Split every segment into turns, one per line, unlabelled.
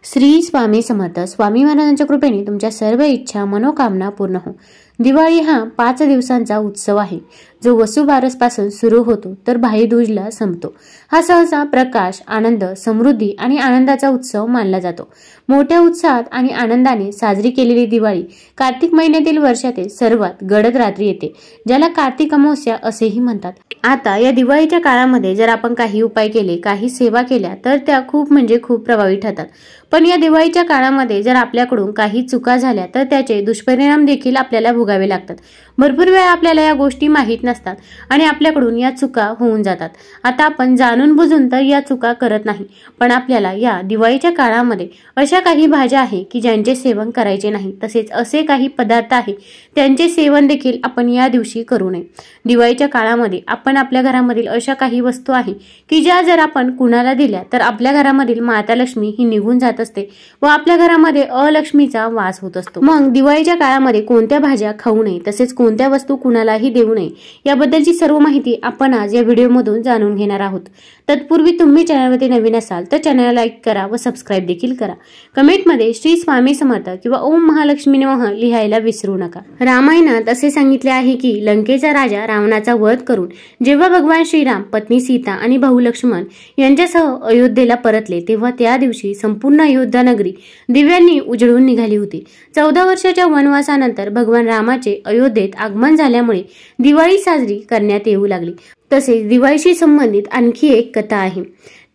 श्री स्वामी समर्थ. स्वामी महाराजांच्या कृपेने तुमच्या सर्व इच्छा मनोकामना पूर्ण हो. दिवाळी हा 5 दिवसांचा उत्सव आहे, जो वसुबारस पासून सुरू होतो तर भाईदूजला संपतो. हा सहसा प्रकाश, आनंद, समृद्धी आणि आनंदाचा उत्सव मानला जातो. मोठ्या उत्साहात आणि आनंदाने साजरी केलेली दिवाळी कार्तिक महिन्यातील वर्षातील सर्वात गडद रात्री येते, ज्याला कार्तिक अमावस्या असेही म्हणतात. आता या दिवाळीच्या काळामध्ये जर आपण काही उपाय केले, काही सेवा केल्या तर त्या खूप खूप प्रभावी ठरतात. पण या दिवाळीच्या काळामध्ये जर आपल्याकडून काही चुका झाल्या तर त्याचे दुष्परिणाम देखील आपल्याला भोगावे लागतात. भरपूर वेळा आपल्याला या गोष्टी माहीत नसतात आणि आपल्याकडून या चुका होऊन जातात. आता आपण जाणून बुजून तर या चुका करत नाही, पण आपल्याला या दिवाळीच्या काळामध्ये अशा काही भाज्या आहे की ज्यांचे सेवन करायचे नाही. तसेच असे काही पदार्थ आहे त्यांचे सेवन देखील आपण या दिवशी करू नये. दिवाळीच्या काळामध्ये आपण आपल्या घरामधील अशा काही वस्तू आहे की ज्या जर आपण कुणाला दिल्या तर आपल्या घरामधील माता लक्ष्मी ही निघून जात असते व आपल्या घरामध्ये अलक्ष्मीचा वास होत असतो. मग दिवाळीच्या काळामध्ये कोणत्या भाज्या खाऊ नये, तसेच कोणत्या वस्तू कुणालाही देऊ नये, याबद्दलची सर्व माहिती आपण आज या व्हिडिओमधून जाणून घेणार आहोत. तत्पूर्वी तुम्ही चॅनलवरती नवीन असाल तर चॅनलला लाईक करा व सबस्क्राईब देखील करा. कमेंटमध्ये श्री स्वामी समर्थ किंवा ओम महालक्ष्मी नमः लिहायला विसरू नका. रामायणात असे सांगितले आहे की लंकेचा राजा रावणाचा वध करून जेव्हा भगवान श्रीराम, पत्नी सीता आणि भाऊ लक्ष्मण यांच्यासह अयोध्येला परतले, तेव्हा त्या दिवशी संपूर्ण अयोध्या नगरी दिव्यांनी उजळून निघाली होती. 14 वर्षाच्या वनवासानंतर भगवान रामाचे अयोध्येत आगमन झाल्यामुळे दिवाळी साजरी करण्यात येऊ लागली. तसेच दिवाळीशी संबंधित आणखी एक कथा आहे,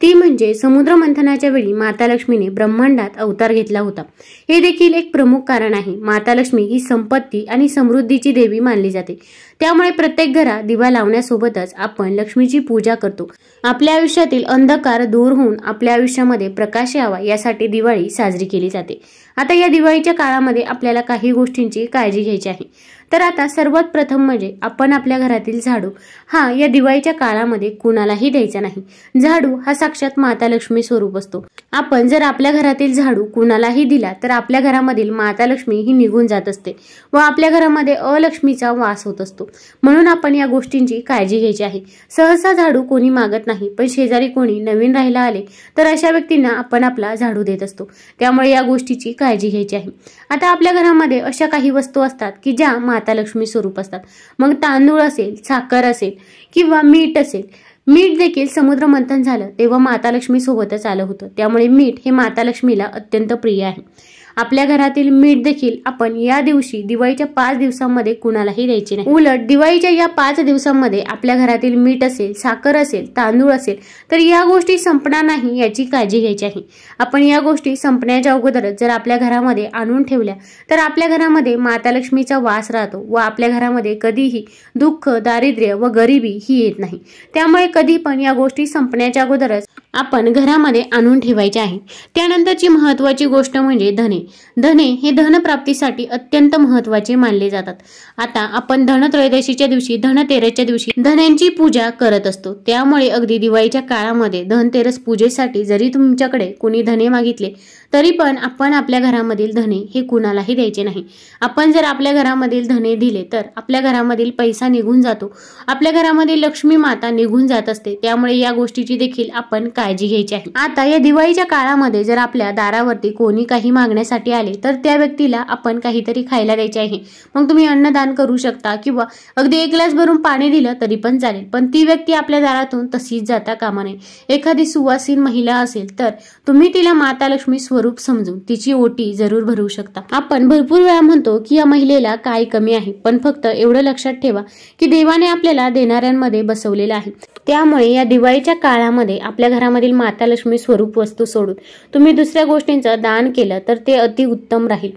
ती म्हणजे समुद्र मंथनाच्या वेळी माता लक्ष्मीने ब्रह्मांडात अवतार घेतला होता. हे देखील एक प्रमुख कारण आहे. माता लक्ष्मी ही संपत्ती आणि समृद्धीची देवी मानली जाते. त्यामुळे प्रत्येक घरात दिवा लावण्यासोबतच आपण लक्ष्मीची पूजा करतो. आपल्या आयुष्यातील अंधकार दूर होऊन आपल्या आयुष्यामध्ये प्रकाश यावा यासाठी दिवाळी साजरी केली जाते. आता या दिवाळीच्या काळामध्ये आपल्याला काही गोष्टींची काळजी घ्यायची आहे. तर आता सर्वात प्रथम म्हणजे आपण आपल्या घरातील झाडू हा या दिवाळीच्या काळामध्ये कुणालाही द्यायचा नाही. झाडू हा साक्षात माता लक्ष्मी स्वरूप असतो. आपण जर आपल्या घरातील झाडू कुणालाही दिला तर आपल्या घरामधील माता लक्ष्मी ही निघून जात असते व आपल्या घरामध्ये अलक्ष्मीचा वास होत असतो. म्हणून आपण या गोष्टींची काळजी घ्यायची आहे. सहसा झाडू कोणी मागत नाही, पण शेजारी कोणी नवीन राहायला आले तर अशा व्यक्तींना आपण आपला झाडू देत असतो. त्यामुळे या गोष्टीची काळजी घ्यायची आहे. आता आपल्या घरामध्ये अशा काही वस्तू असतात की ज्या माता लक्ष्मी स्वरूप असतात. मग तांदूळ असेल, साखर असेल किंवा मीठ असेल. मीठ देखील समुद्र मंथन झालं तेव्हा माता लक्ष्मी सोबतच आलं होतं. त्यामुळे मीठ हे माता लक्ष्मीला अत्यंत प्रिय आहे. आपल्या घरातील मीठ देखील आपण या दिवशी दिवाळीच्या 5 दिवसांमध्ये कुणालाही द्यायचे नाही. उलट दिवाळीच्या या 5 दिवसांमध्ये आपल्या घरातील मीठ असेल, साखर असेल, तांदूळ असेल तर या गोष्टी संपणार नाही याची काळजी घ्यायची आहे. आपण या गोष्टी संपण्याच्या अगोदरच जर आपल्या घरामध्ये आणून ठेवल्या तर आपल्या घरामध्ये माता लक्ष्मीचा वास राहतो व आपल्या घरामध्ये कधीही दुःख, दारिद्र्य व गरिबी ही येत नाही. त्यामुळे कधी पण या गोष्टी संपण्याच्या अगोदरच आपण घरामध्ये आणून ठेवायचे आहे. त्यानंतरची महत्त्वाची गोष्ट म्हणजे धने. धने हे धनप्राप्तीसाठी अत्यंत महत्त्वाचे मानले जातात. आता आपण धनत्रयोदशीच्या दिवशी, धनतेरसच्या दिवशी धन्यांची पूजा करत असतो. त्यामुळे अगदी दिवाळीच्या काळामध्ये धनतेरस पूजेसाठी जरी तुमच्याकडे कोणी धने मागितले तरी पण आपण आपल्या घरामधील धने हे कुणालाही द्यायचे नाही. आपण जर आपल्या घरामधील धने दिले तर आपल्या घरामधील पैसा निघून जातो, आपल्या घरामध्ये लक्ष्मी माता निघून जात असते. त्यामुळे या गोष्टीची देखील आपण काळजी घ्यायची आहे. आता या दिवाळीच्या काळामध्ये जर आपल्या दारावरती कोणी काही मागण्यासाठी आले तर त्या व्यक्तीला आपण काहीतरी खायला द्यायचे आहे. मग तुम्ही अन्नदान करू शकता किंवा अगदी 1 ग्लास भरून पाणी दिलं तरी पण चालेल, पण ती व्यक्ती आपल्या दारातून तशीच जाता कामा नये. एखादी सुवासीन महिला असेल तर तुम्ही तिला माता लक्ष्मी स्वरूप समजून तिची ओटी जरूर भरू शकता. आपण भरपूर वेळा म्हणतो की या महिलेला काय कमी आहे, पण फक्त एवढं लक्षात ठेवा की देवाने आपल्याला देणाऱ्यांमध्ये बसवलेलं आहे. त्यामुळे या दिवाळीच्या काळामध्ये आपल्या घरामधील माता लक्ष्मी स्वरूप वस्तू सोडून तुम्ही दुसऱ्या गोष्टींचं दान केलं तर ते अतिउत्तम राहील.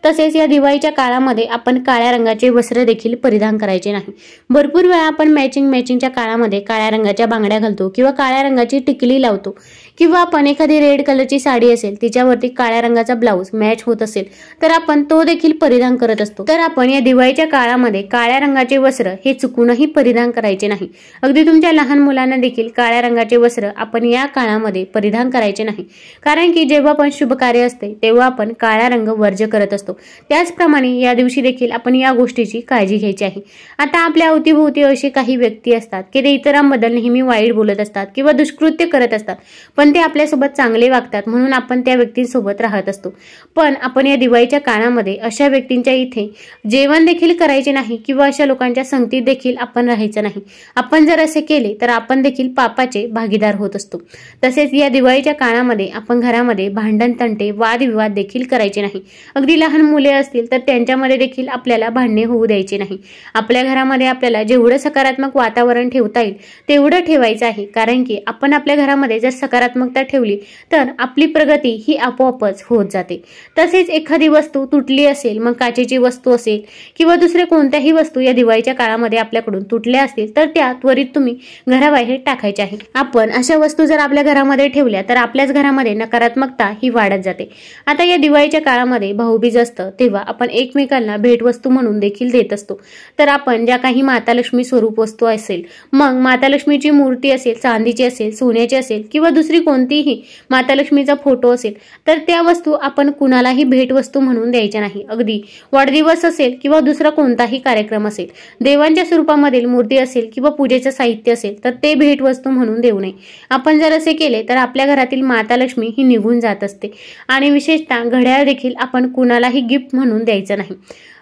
तसेच या दिवाळीच्या काळामध्ये आपण काळ्या रंगाचे वस्त्र देखील परिधान करायचे नाही. भरपूर वेळा आपण मॅचिंगच्या काळामध्ये काळ्या रंगाच्या बांगड्या घालतो किंवा काळ्या रंगाची टिकली लावतो किंवा आपण एखादी रेड कलरची साडी असेल तिच्यावरती काळ्या रंगाचा ब्लाऊज मॅच होत असेल तर आपण तो देखील परिधान करत असतो. तर आपण या दिवाळीच्या काळामध्ये काळ्या रंगाचे वस्त्र हे चुकूनही परिधान करायचे नाही. अगदी तुमच्या लहान मुलांना देखील काळ्या रंगाचे वस्त्र आपण या काळामध्ये परिधान करायचे नाही. कारण की जेव्हा पण शुभ कार्य असते तेव्हा आपण काळा रंग वर्ज्य करत असतो. त्याचप्रमाणे या दिवशी देखील आपण या गोष्टीची काळजी घ्यायची आहे। आता आपल्या अवतीभोवती असे काही व्यक्ती असतात की ते इतरांबद्दल नेहमी वाईट बोलत असतात किंवा दुष्कृत्य करत असतात, पण ते आपल्यासोबत चांगले वागतात म्हणून आपण त्या व्यक्तींसोबत राहत असतो। पण आपण या दिवाळीच्या काळामध्ये अशा व्यक्तींच्या इथे जेवण देखील करायचे नाही किंवा अशा लोकांच्या संगतीत देखील आपण राहायचं नाही। आपण जर असे केले तर आपण देखील पापाचे भागीदार होत असतो। तसेच या दिवाळीच्या काळामध्ये आपण घरामध्ये भांडण तंटे वादविवाद देखील करायचे नाही। अगदी लहान मुले असतील तर त्यांच्यामध्ये देखील आपल्याला भांडणे होऊ द्यायचे नाही। आपल्या घरामध्ये आपल्याला जेवढं सकारात्मक वातावरण ठेवता येईल तेवढं ठेवायचं आहे, कारण की आपण आपल्या घरामध्ये जर सकारात्मकता ठेवली तर आपली प्रगती ही आपोआपच होत जाते। तसेच एखादी वस्तू तुटली असेल, मग काचेची वस्तू असेल किंवा दुसरे कोणत्याही वस्तू या दिवाळीच्या काळामध्ये आपल्याकडून तुटल्या असतील तर त्या त्वरित तुम्ही घराबाहेर टाकायच्या आहे। आपण अशा वस्तू जर आपल्या घरामध्ये ठेवल्या तर आपल्याच घरामध्ये नकारात्मकता ही वाढत जाते। आता या दिवाळीच्या काळामध्ये भाऊबीज असतं तेव्हा आपण एकमेकांना भेटवस्तू म्हणून देखील देत असतो। तर आपण ज्या काही माता लक्ष्मी स्वरूप वस्तू असेल, मग माता लक्ष्मीची मूर्ती असेल, चांदीची असेल, सोन्याची असेल किंवा दुसरी कोणतीही माता लक्ष्मीचा फोटो असेल तर त्या वस्तू आपण कुणालाही भेटवस्तू म्हणून द्यायच्या नाही। अगदी वाढदिवस असेल किंवा दुसरा कोणताही कार्यक्रम असेल, देवांच्या स्वरूपामधील मूर्ती असेल किंवा पूजेचं साहित्य असेल तर ते भेटवस्तू म्हणून देऊ नये। आपण जर असे केले तर आपल्या घरातील माता लक्ष्मी ही निघून जात असते। आणि विशेषतः घड्याळ देखील आपण कुणालाही गिफ्ट म्हणून द्यायचं नाही,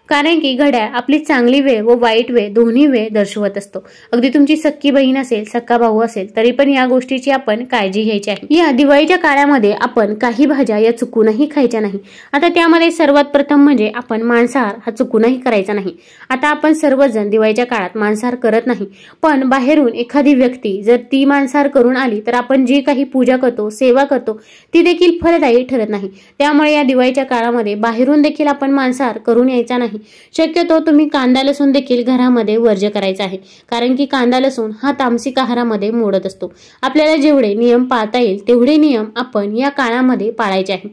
कारण की घड्याळ आपली चांगली वेळ व वाईट वेळ दोन्ही वेळ दर्शवत असतो। अगदी तुमची सख्खी बहीण असेल, सख्खा भाऊ असेल तरी पण या गोष्टीची आपण काळजी घ्यायची आहे। या दिवाळीच्या काळामध्ये आपण काही भाज्या या चुकूनही खायच्या नाही। आता त्यामध्ये सर्वात प्रथम म्हणजे आपण मांसाहार हा चुकूनही करायचा नाही। आता आपण सर्वजण दिवाळीच्या काळात मांसाहार करत नाही, पण बाहेरून एखादी व्यक्ती जर ती मांसाहार करून आली तर आपण जी काही पूजा करतो, सेवा करतो ती देखील फलदायी ठरत नाही। त्यामुळे या दिवाळीच्या काळामध्ये बाहेरून देखील आपण मांसाहार करून यायचा नाही। शक्यतो तुम्ही कांदा लसूण देखील घरामध्ये वर्ज्य करायचा आहे, कारण की कांदा लसूण हा तामसिक आहारामध्ये मोडत असतो। आपल्याला जेवढे नियम पाळता येईल तेवढे नियम आपण या काळामध्ये पाळायचे आहे।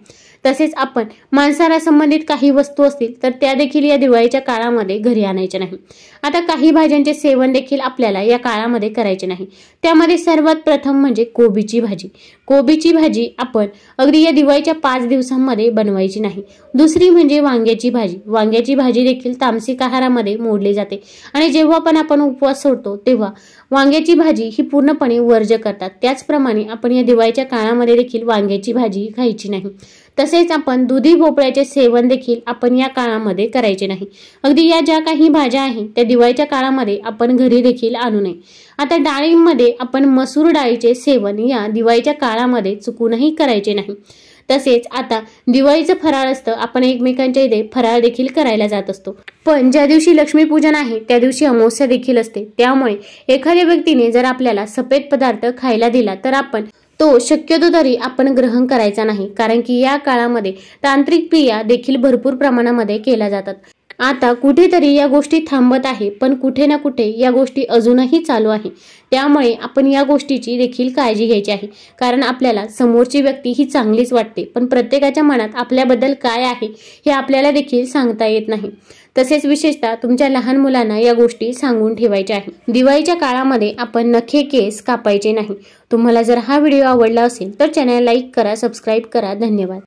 तसेच आपण मांसाहारासंबंधित काही वस्तू असतील तर त्या देखील या दिवाळीच्या काळामध्ये घरी आणायच्या नाही। आता काही भाज्यांचे सेवन देखील आपल्याला या काळामध्ये करायचे नाही। त्यामध्ये सर्वात प्रथम म्हणजे कोबीची भाजी। कोबीची भाजी आपण अगदी या दिवाळीच्या 5 दिवसांमध्ये बनवायची नाही। दुसरी म्हणजे वांग्याची भाजी। वांग्याची भाजी देखील तामसिक आहारामध्ये मोडली जाते आणि जेव्हा पण आपण उपवास सोडतो तेव्हा वांग्याची भाजी ही पूर्णपणे वर्ज्य करतात। त्याचप्रमाणे आपण या दिवाळीच्या काळामध्ये देखील वांग्याची भाजी खायची नाही। तसेच आपण दुधी भोपळ्याचे सेवन देखील आपण या काळामध्ये करायचे नाही। अगदी या ज्या काही भाज्या आहेत त्या दिवाळीच्या काळामध्ये आपण घरी देखील आणू नये। आता डाळींमध्ये आपण मसूर डाळीचे सेवन या दिवाळीच्या काळामध्ये चुकूनही करायचे नाही। तसेच आता दिवाळीचं फराळ असतं, आपण एकमेकांच्या इथे फराळ देखील करायला जात असतो। पण ज्या दिवशी लक्ष्मीपूजन आहे त्या दिवशी अमावस्या देखील असते। त्यामुळे एखाद्या व्यक्तीने जर आपल्याला सफेद पदार्थ खायला दिला तर आपण तो शक्यतो तरी आपण ग्रहण करायचा नाही, कारण की या काळामध्ये तांत्रिक क्रिया देखील भरपूर प्रमाणामध्ये केल्या जातात। आता कुठेतरी या गोष्टी थांबत आहे, पण कुठे ना कुठे या गोष्टी अजूनही चालू आहे। त्यामुळे आपण या गोष्टीची देखील काळजी घ्यायची आहे, कारण आपल्याला समोरची व्यक्ती ही चांगलीच वाटते, पण प्रत्येकाच्या मनात आपल्याबद्दल काय आहे हे आपल्याला देखील सांगता येत नाही। तसेच विशेषतः तुमच्या लहान मुलांना या गोष्टी सांगून ठेवायच्या आहे। दिवाळीच्या काळामध्ये आपण नखे केस कापायचे नाही। तुम्हाला जर हा व्हिडिओ आवडला असेल तर चॅनल लाईक करा, सबस्क्राईब करा। धन्यवाद।